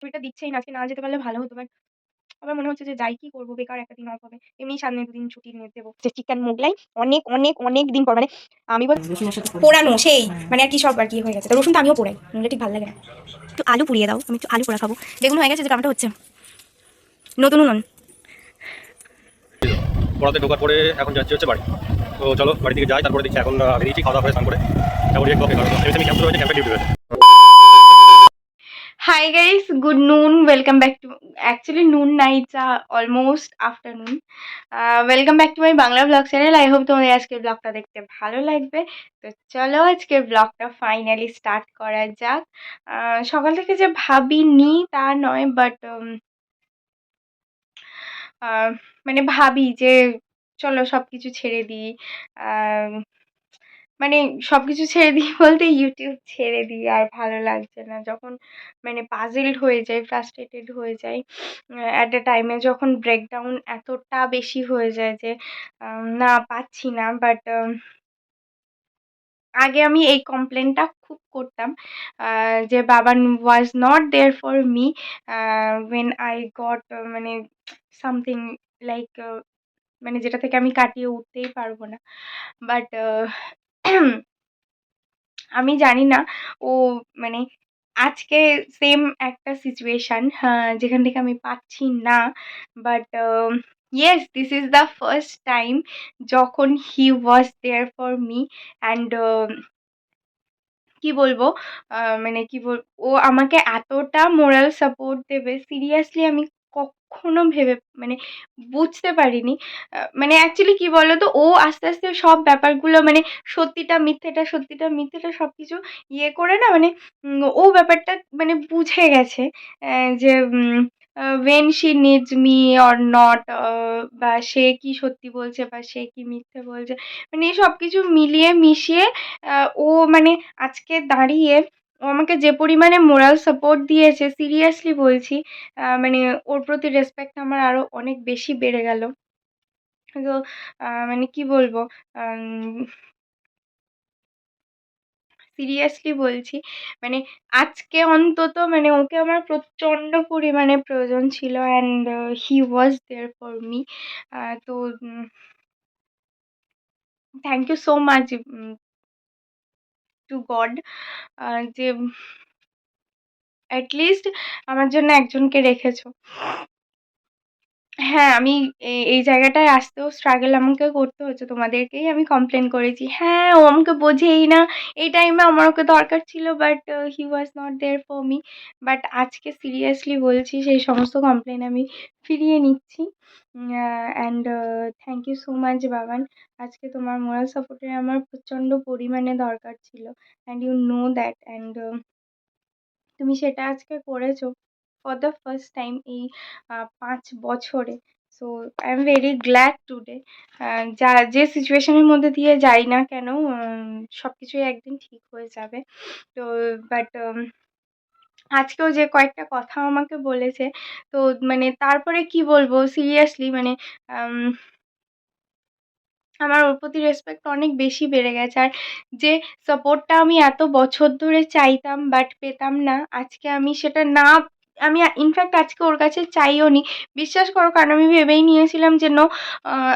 ছুটিটা দিচ্ছেই না। আজকে না যেতে পারলে ভালো হতো, বাট আবার মনে হচ্ছে যে যাই, কি করবো, বেকার একটা দিন অফ হবে। এমনিই সামনে ২ দিন ছুটি নিয়ে দেবো। যে চিকেন মোগলাই অনেক, অনেক, অনেক দিন পর, মানে আমি রসুনের সাথে পোড়ানো সেই মানে আর কি সব আর কি হয়ে গেছে। তো রসুন তো আমিও পোড়াই, নইলে ঠিক ভালো লাগে না। একটু আলু পুড়িয়ে দাও, আমি একটু আলু পোড়া খাবো। বেগুন হয়ে গেছে, যে টমেটো হচ্ছে। নতুন উনুন। পড়াতে ঢোকার পরে এখন যাচ্ছি হচ্ছে বাড়ি। তো চলো বাড়ি থেকে যাই, তারপরে দেখছি এখন বেরিয়েছি খাওয়া দাওয়া করে স্নান করে তারপরে একটু অপেক্ষা করবো। এমনি ক্যাম্প রয়েছে, ক্যাম্পে ডিউটি রয়েছে। Hi guys, good noon. Welcome back to, actually noon nights are almost afternoon. Welcome back to my Bangla blog channel. I hope তোমাদের আজকের ব্লগটা দেখতে ভালো লাগবে। তো চলো আজকের ব্লগটা ফাইনালি স্টার্ট করা যাক। সকাল থেকে যে ভাবিনি তা নয়, বাট মানে ভাবি যে চলো সবকিছু ছেড়ে দিই। আহ, মানে সবকিছু ছেড়ে দিই বলতে ইউটিউব ছেড়ে দিই, আর ভালো লাগছে না। যখন মানে পাজলড হয়ে যায়, ফ্রাস্ট্রেটেড হয়ে যায়, অ্যাট এ টাইমে যখন ব্রেকডাউন এতটা বেশি হয়ে যায় যে না পাচ্ছি না। বাট আগে আমি এই কমপ্লেনটা খুব করতাম, যে বাবা was not there for me when I got মানে সামথিং লাইক, মানে যেটা থেকে আমি কাটিয়ে উঠতেই পারবো না। বাট আমি জানি না ও মানে আজকে সেম একটা সিচুয়েশন, যেখান থেকে আমি পাচ্ছি না। But yes, this is the first time যখন হি was there for me. And কি বলবো, মানে কি বল, ও আমাকে এতটা মোরাল সাপোর্ট দেবে সিরিয়াসলি আমি কখনো ভেবে মানে বুঝতে পারিনি। মানে অ্যাকচুয়ালি কি বলতো, ও আস্তে আস্তে সব ব্যাপারগুলো মানে সত্যিটা মিথ্যেটা, সত্যিটা মিথ্যেটা সবকিছু ইয়ে করে না, মানে ও ব্যাপারটা মানে বুঝে গেছে, যে when she needs me or not, বা সে কি সত্যি বলছে বা সে কি মিথ্যে বলছে, মানে সব কিছু মিলিয়ে মিশিয়ে ও মানে আজকে দাঁড়িয়ে ও আমাকে যে পরিমাণে মোরাল সাপোর্ট দিয়েছে সিরিয়াসলি বলছি, মানে ওর প্রতি রেসপেক্ট আমার আরো অনেক বেশি বেড়ে গেল। তো মানে কি বলবো, সিরিয়াসলি বলছি, মানে আজকে অন্তত মানে ওকে আমার প্রচন্ড পরিমাণে প্রয়োজন ছিল। And he was there for me. তো thank you so much to God, যে অ্যাটলিস্ট আমার জন্য একজনকে রেখেছো। হ্যাঁ, আমি এই জায়গাটায় আসতেও স্ট্রাগল আমাকে করতে হচ্ছে। তোমাদেরকেই আমি কমপ্লেন করেছি, হ্যাঁ ও আমাকে বোঝেই না, এই টাইমে আমার ওকে দরকার ছিল, but he was not there for me. But আজকে সিরিয়াসলি বলছি, সেই সমস্ত কমপ্লেন আমি ফিরিয়ে নিচ্ছি। And thank you so much Baban. আজকে তোমার মোরাল সাপোর্টের আমার প্রচণ্ড পরিমাণে দরকার ছিল, and you know that. And তুমি সেটা আজকে করেছো ফর দ্য ফার্স্ট টাইম এই ৫ বছরে। So I am very glad today. যা যে সিচুয়েশনের মধ্যে দিয়ে যাই না কেন, সব কিছুই একদিন ঠিক হয়ে যাবে। তো বাট আজকেও যে কয়েকটা কথা আমাকে বলেছে, তো মানে তারপরে কি বলবো সিরিয়াসলি, মানে আম আমার ওর প্রতি রেসপেক্ট অনেক বেশি বেড়ে গেছে। আর যে সাপোর্টটা আমি এত বছর ধরে চাইতাম বাট পেতাম না, আজকে আমি সেটা না, আমি ইনফ্যাক্ট আজকে ওর কাছে চাইও নি। বিশ্বাস করো, কারণ আমি ভেবেই নিয়েছিলাম যে নো,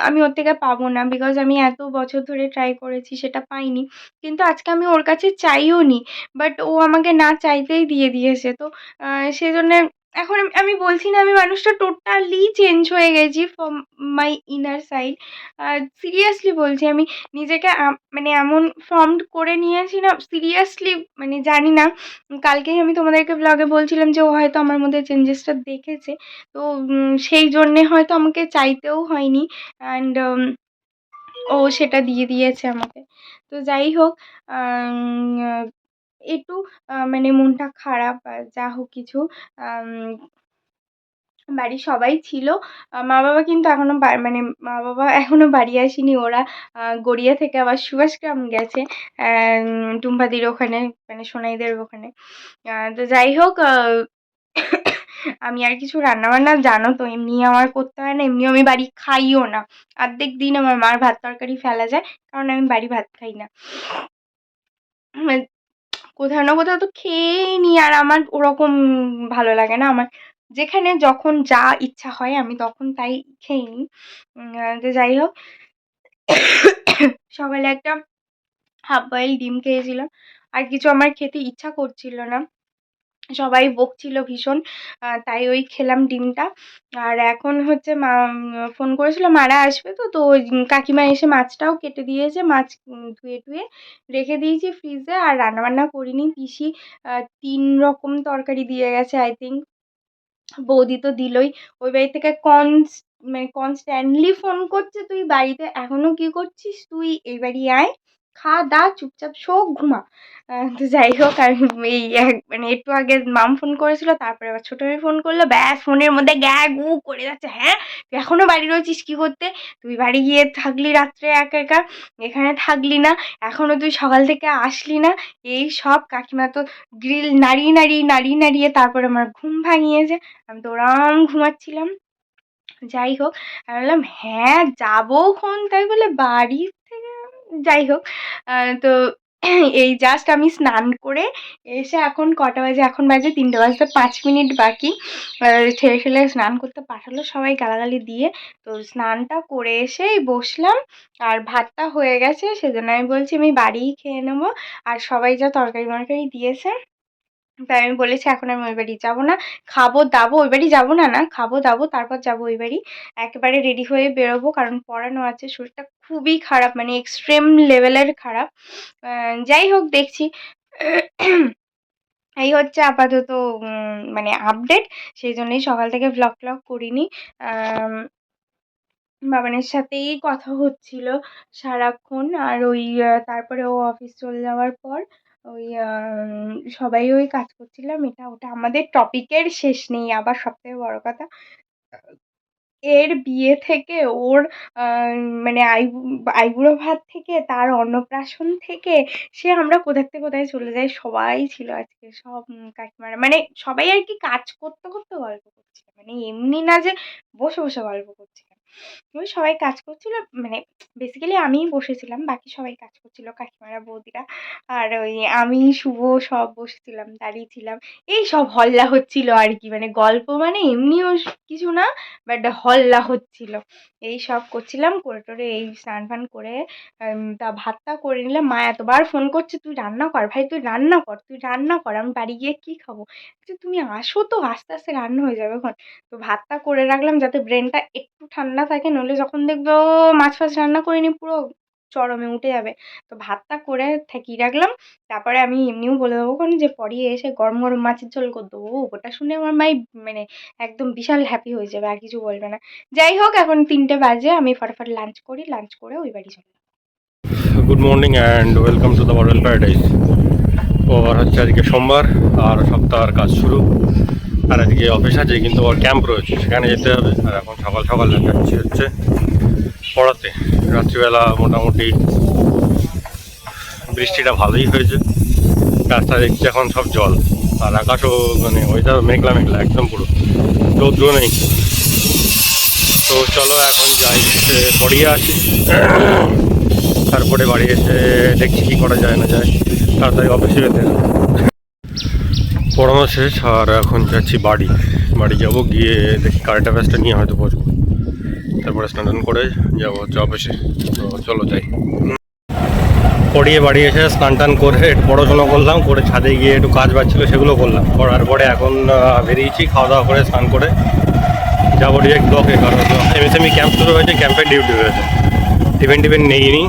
আমি ওর থেকে পাবো না, বিকজ আমি এত বছর ধরে ট্রাই করেছি, সেটা পাইনি। কিন্তু আজকে আমি ওর কাছে চাইও নি, বাট ও আমাকে না চাইতেই দিয়ে দিয়েছে। তো সেজন্য এখন আমি বলছি না আমি মানুষটা টোটালি চেঞ্জ হয়ে গেছি from my inner side. Seriously বলছি, আমি নিজেকে মানে এমন ফর্মড করে নিয়েছি না সিরিয়াসলি, মানে জানি না। কালকেই আমি তোমাদেরকে ব্লগে বলছিলাম যে ও হয়তো আমার মধ্যে চেঞ্জেসটা দেখেছে। তো সেই জন্যে হয়তো আমাকে চাইতেও হয়নি। অ্যান্ড ও সেটা দিয়ে দিয়েছে আমাকে। তো যাই হোক, একটু মানে মনটা খারাপ, যা হোক কিছু। আম বাড়ির সবাই ছিল। মা-বাবা কিন্তু এখনো মানে মা-বাবা এখনো বাড়ি আসেনি। ওরা গড়িয়া থেকে আবার সুভাষগ্রাম গেছে, টুম্পাদির ওখানে, মানে সোনাইদের ওখানে। তো যাই হোক, আমি আর কিছু রান্নাবান্না জানো তো এমনি আমার করতে হয় না, এমনিও আমি বাড়ি খাইও না। অর্ধেক দিন আমার মার ভাত তরকারি ফেলা যায়, কারণ আমি বাড়ি ভাত খাই না। কোথাও না কোথাও তো খেয়েই নিই, আর আমার ওরকম ভালো লাগে না। আমার যেখানে যখন যা ইচ্ছা হয় আমি তখন তাই খেয়ে নিই। তো যাই হোক, সকালে একটা হাফ বয়েল ডিম খেয়েছিলাম। আর কিছু আমার খেতে ইচ্ছা করছিল না। সবাই বকছিল ভীষণ। তাই ওই খেলাম ডিমটা। আর এখন হচ্ছে মা ফোন করেছিল, মারা আসবে তো, তো ওই কাকিমা এসে মাছটাও কেটে দিয়েছে। মাছ ধুয়ে রেখে দিয়েছি ফ্রিজে। আর রান্নাবান্না করিনি। পিসি ৩ রকম তরকারি দিয়ে গেছে আই থিংক। বৌদি তো দিলই। ওই বাড়ি থেকে মানে কনস্ট্যান্টলি ফোন করছে, "তুই বাড়িতে এখনো কি করছিস? তুই এই বাড়ি আয়, খা-দা, চুপচাপ শো, ঘুমা।" তো যাই হোক, আমি এই মানে একটু আগে মাম ফোন করেছিল, তারপরে আবার ছোট মেয়ে ফোন করলো। ব্যাস ফোনের মধ্যে গ্যা গু করে যাচ্ছে। "হ্যাঁ? তুই এখনো বাড়ি রয়েছিস কি করতে? তুই বাড়ি গিয়ে থাকলি রাত্রে একা, একা। এখানে থাকলি না। এখনো তুই সকাল থেকে আসলি না।" এই সব। কাকিমা তো গ্রিল নাড়িয়ে তারপরে আমার ঘুম ভাঙিয়েছে। আমি তো ওরম ঘুমাচ্ছিলাম। যাই হোক, আমি বললাম, "হ্যাঁ, যাবোখন।" তাই বলে বাড়ি থেকে, যাই হোক। তো এই জাস্ট আমি স্নান করে এসে, এখন কটা বাজে? এখন বাজে ৩টে বাজতে ৫ মিনিট বাকি। ছেলে স্নান করতে পাঠালো সবাই গালাগালি দিয়ে। তো স্নানটা করে এসেই বসলাম। আর ভাতটা হয়ে গেছে, সেজন্য আমি বলছি আমি বাড়িই খেয়ে নেবো। আর সবাই যা তরকারি-মরকারি দিয়েছে, তাই আমি বলেছি এখন আমি ওই বাড়ি যাবো না। খাবো-দাবো, ওই বাড়ি যাবো না, খাবো-দাবো তারপর যাবো ওই বাড়ি। একেবারে রেডি হয়ে বেরোবো, কারণ পড়ানো আছে। শরীরটা খুবই খারাপ, মানে এক্সট্রিম লেভেলের খারাপ। যাই হোক, দেখছি। এই হচ্ছে আপাতত মানে আপডেট। সেইজন্যই সকাল থেকে ভ্লগ-ট্লগ করিনি। আম বাবানের সাথেই কথা হচ্ছিল সারাক্ষণ। আর ওই তারপরে ও অফিস চলে যাওয়ার পর ওই সবাই ওই কাজ করছিলাম, এটা ওটা। আমাদের টপিকের শেষ নেই। আবার সবথেকে বড় কথা, এর বিয়ে থেকে ওর আ মানে আইবুড়ো ভাত থেকে, তার অন্নপ্রাশন থেকে, সে আমরা কোথা থেকে কোথায় চলে যাই, সবাই ছিল আজকে। সব কাকিমারা, মানে সবাই আরকি কাজ করতে গল্প করছিল। মানে এমনি না যে বসে গল্প করছিলাম। ওই সবাই কাজ করছিল, মানে বেসিক্যালি আমিই বসেছিলাম। বাকি সবাই কাজ করছিল, কাকিমারা, বৌদিরা। আর ওই আমি, শুভ সব বসেছিলাম, দাঁড়িয়ে ছিলাম। এই সব হল্লা হচ্ছিল আরকি। মানে গল্প মানে এমনিও কিছু না, বাট হল্লা হচ্ছিল। এই সব করছিলাম। করে-টরে এই স্নান-ফান করে তা ভাতটা করে নিলাম। মা এতবার ফোন করছে, "তুই রান্না কর ভাই, তুই রান্না কর, তুই রান্না কর। আমি বাড়ি গিয়ে কি খাবো?" বলছি, "তুমি আসো তো, আস্তে রান্না হয়ে যাবেখন।" তো ভাতটা করে রাখলাম যাতে ব্রেনটা একটু ঠান্ডা থাকে, নইলে যখন দেখবে ও মাছ-ফাছ রান্না করিনি, পুরো চরমে উঠে যাবে। তো ভাতটা করে ঠেকিয়ে রাখলাম। তারপরে আমি এমনিও বলে দেবোখন যে পরে এসে গরম মাছের ঝোল করে দেবো। ওটা শুনে আমার মাই মানে একদম বিশাল হ্যাপি হয়ে যাবে, আর কিছু বলবে না। যাই হোক, এখন ৩টে বাজে। আমি ফটাফট লাঞ্চ করি। লাঞ্চ করে ওই বাড়ি চলে যাব। Good morning and welcome to the model paradise. ওর হচ্ছে আজকে সোমবার, আর সপ্তাহের কাজ শুরু। আর আজকে অফিস আছে, কিন্তু ওর ক্যাম্প রয়েছে, সেখানে যেতে হবে। আর এখন সকাল সকাল যাচ্ছি হচ্ছে পড়াতে। রাত্রিবেলা মোটামুটি বৃষ্টিটা ভালোই হয়েছে। রাস্তা দেখছি এখন সব জল। আর আকাশও মানে ওয়েদার মেঘলা মেঘলা একদম পুরো, রৌদ্র নেই। তো চলো এখন যাই, পড়িয়ে আসি। তারপরে বাড়ি এসে দেখছি কী করা যায় না যায়, তাড়াতাড়ি অফিসে যেতে হবে। পড়ানো শেষ, আর এখন যাচ্ছি বাড়ি যাবো। গিয়ে দেখি কারেন্ট অ্যাফেয়ার্সটা নিয়ে হয়তো বসবো। তারপরে স্নান করে যাবো হচ্ছে অফিসে। তো চলো যাই। পড়িয়ে বাড়ি এসে স্নান টান করে একটু পড়াশোনা করলাম, করে ছাদে গিয়ে একটু কাজ বাজছিল সেগুলো করলাম। করার পরে এখন বেরিয়েছি, খাওয়া দাওয়া করে স্নান করে যাবো ডিরেক্ট ব্লকে। কারণ এমএসএমই ক্যাম্প শুরু হয়েছে, ক্যাম্পের ডিউটি হয়েছে। টিফিন নেইনি,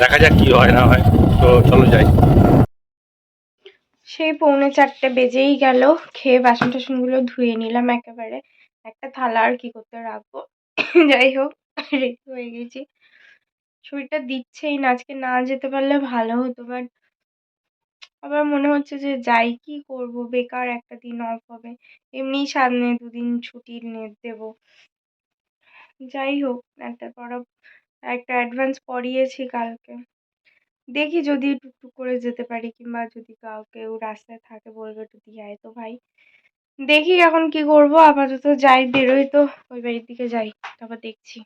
দেখা যাক কী হয় না হয়। তো চলো যাই। সেই 3:45 বেজেই গেল। খেয়ে বাসন-টাসনগুলো ধুয়ে নিলাম একেবারে। একটা থালা আর কি করতে রাখবো। যাই হোক, রেডি হয়ে গেছি। শরীরটা দিচ্ছেই না। আজকে না যেতে পারলে ভালো হতো, বাট আবার মনে হচ্ছে যে যাই, কি করব? বেকার একটা দিন অফ হবে। এমনিই সামনে 2 দিন ছুটির দেবো। যাই হোক, একটা অ্যাডভান্স করিয়েছি কালকে। দেখি যদি টুকটুক করে যেতে পারি, কিংবা যদি কেউ রাস্তায় থাকে বলবে একটু দিয়ে আয় তো ভাই। দেখি এখন কি করব। আপাতত যাই, বেরোই তো ওই বাড়ির দিকে যাই, তারপর দেখছি।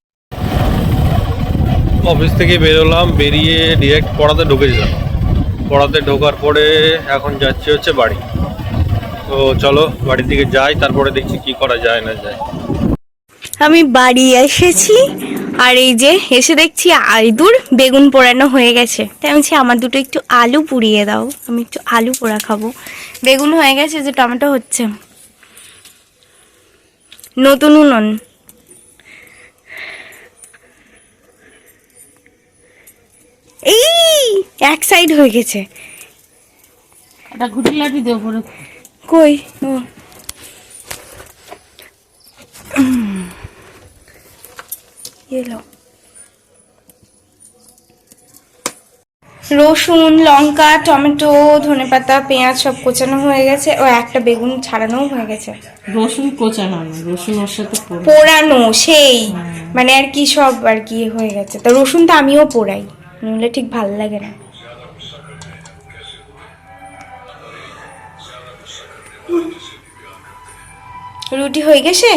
অফিস থেকে বেরোলাম, বেরিয়ে ডিরেক্ট পড়াতে ঢুকে দিলাম। পড়াতে ঢোকার পরে এখন যাচ্ছি হচ্ছে বাড়ি। তো চলো বাড়ির দিকে যাই, তারপরে দেখছি কি করা যায় না যায়। আমি বাড়ি এসেছি আর এই যে এসে দেখছি আইদুর বেগুন পোড়ানো হয়ে গেছে, তাই আমি বলছি আমার দুটো একটু আলু পুড়িয়ে দাও, আমি একটু আলু পোড়া খাবো। বেগুন হয়ে গেছে, যে টমেটো হচ্ছে, নতুন উনুন। এই এক সাইড হয়ে গেছে। একটা ঘুটি লাঠি দেবো পরে। কই ও এলো। রসুন, লঙ্কা, টমেটো, ধনেপাতা, পেঁয়াজ সব কোচানো হয়ে গেছে, ও একটা বেগুন ছাড়ানো হয়ে গেছে। রসুন কোচানো না, রসুন ওর সাথে পোড়ানো সেই মানে আর কি সব আর কি হয়ে গেছে। তো রসুনটা আমিও পোড়াই, নইলে ঠিক ভালো লাগে না। রুটি হয়ে গেছে,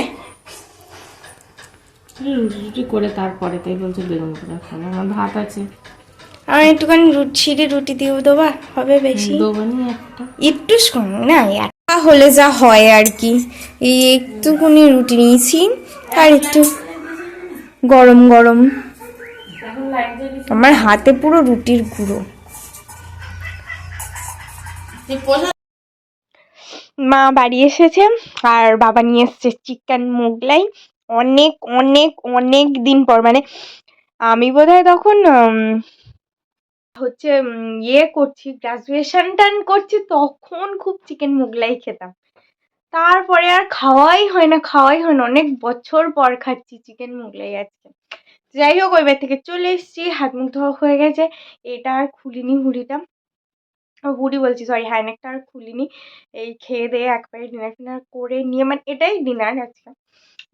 রুটি রুটি করে তারপরে তাই বলছে বেগুন করে খাবো। আমার ভাত আছে, আমার একটুখানি ছিঁড়ে রুটি দিয়ে দেবা, হবে বেশি দোকানি একটা একটু শোন না, একা হলে যা হয় আর কি। এই একটুখানি রুটি নিয়েছি আর একটু গরম গরম, আমার হাতে পুরো রুটির গুঁড়ো। মা বাড়ি এসেছে আর বাবা নিয়ে এসছে চিকেন মোগলাই। অনেক অনেক অনেক দিন পর, মানে আমি বোধহয় তখন হচ্ছে ইয়ে করছি, গ্রাজুয়েশন টান করছি, তখন খুব চিকেন মোগলাই খেতাম। তারপরে আর খাওয়াই হয় না, অনেক বছর পর খাচ্ছি চিকেন মোগলাই আজকে। যাই হোক, ওই বার থেকে চলে এসেছি, হাত মুখ ধোয়া হয়ে গেছে। এটা আর খুলিনি হুডিটা, হুডি বলছি সরি, হ্যান্ডেকটা আর খুলিনি। এই খেয়ে দিয়ে একবারে ডিনার ফিনার করে নিয়ে, মানে এটাই ডিনার আজকে,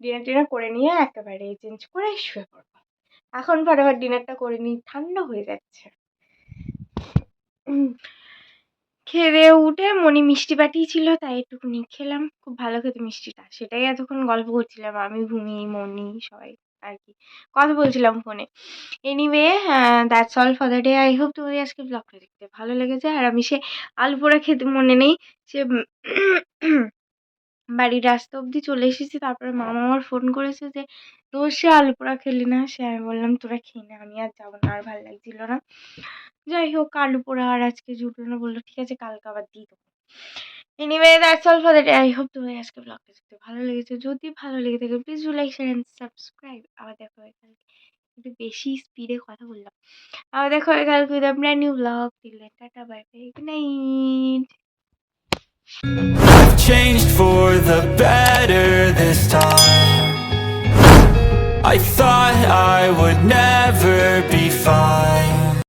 ডিনার টিনার করে নিয়ে একেবারে চেঞ্জ করে শুয়ে পড়বো। এখন ফটাফট ডিনারটা করে নিই, ঠান্ডা হয়ে যাচ্ছে। খেয়ে দিয়ে উঠে মনি মিষ্টি পাঠিয়েছিল, তাই একটুখানি খেলাম। খুব ভালো খেতে মিষ্টিটা, সেটাই এতক্ষণ গল্প করছিলাম আমি, ভূমি, মনি সবাই আর কি কথা বলছিলাম ফোনে। Anyway, that's all for the day. I hope তোমাদের আজকে ব্লগটা দেখতে ভালো লেগেছে। আর আমি সে আলু পোড়া খেতে মনে নেই, সে বাড়ির রাস্তা অবধি চলে এসেছি, তারপরে মামা আমার ফোন করেছে যে তোর সে আলু পোড়া খেলি না, সে আমি বললাম তোরা খেয়ে না, আমি আর যাবো না, আর ভালো লাগছিল না। যাই হোক, আলু পোড়া আর আজকে জুটলো না, বললো ঠিক আছে কালকে আবার দিয়ে দেবো। Anyway, that's all for the day. I hope তোমাদের আজকে ব্লগটা দেখতে ভালো লেগেছে। যদি ভালো লেগে থাকে please do like, share and subscribe. আবার দেখা হয় কালকে, একটু বেশি স্পিডে কথা বললাম। আবার দেখা হয় কালকে with a brand new blog. Till then tata, bye bye, good night. I've changed for the better this time. I thought I would never